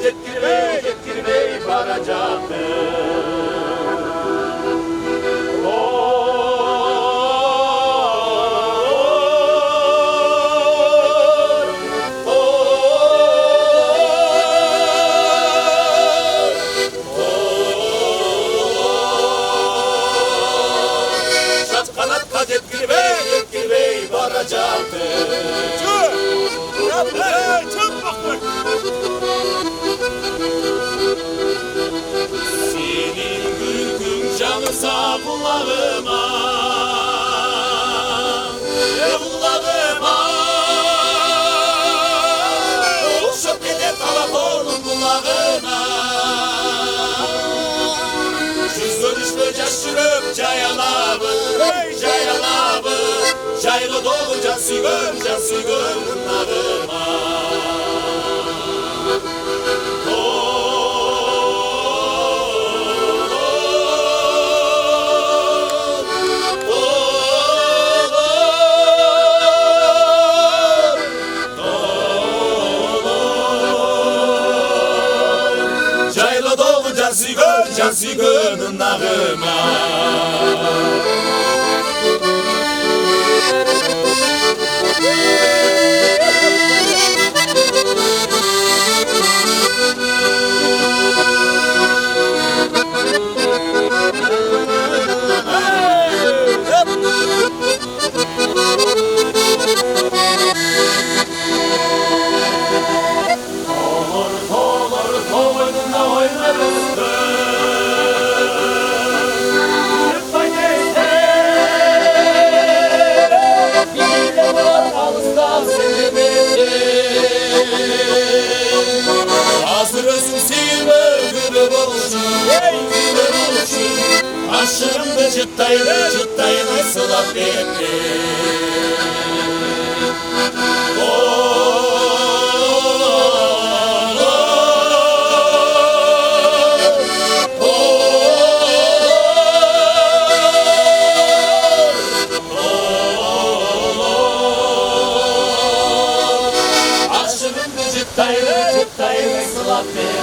getirmey varacaktır. Getirmey varacaktır. Senin gülgün canısa kulağıma, kulağıma okşup gider telefonun kulağına. Yüz dönüşmece sürüp cayanabı, cayanabı Caylı dolu can sügün narıma. Caylı dolu can sügün narıma. Aşırımda cıttayını sılap etti. Aşırımda cıttayını sılap etti.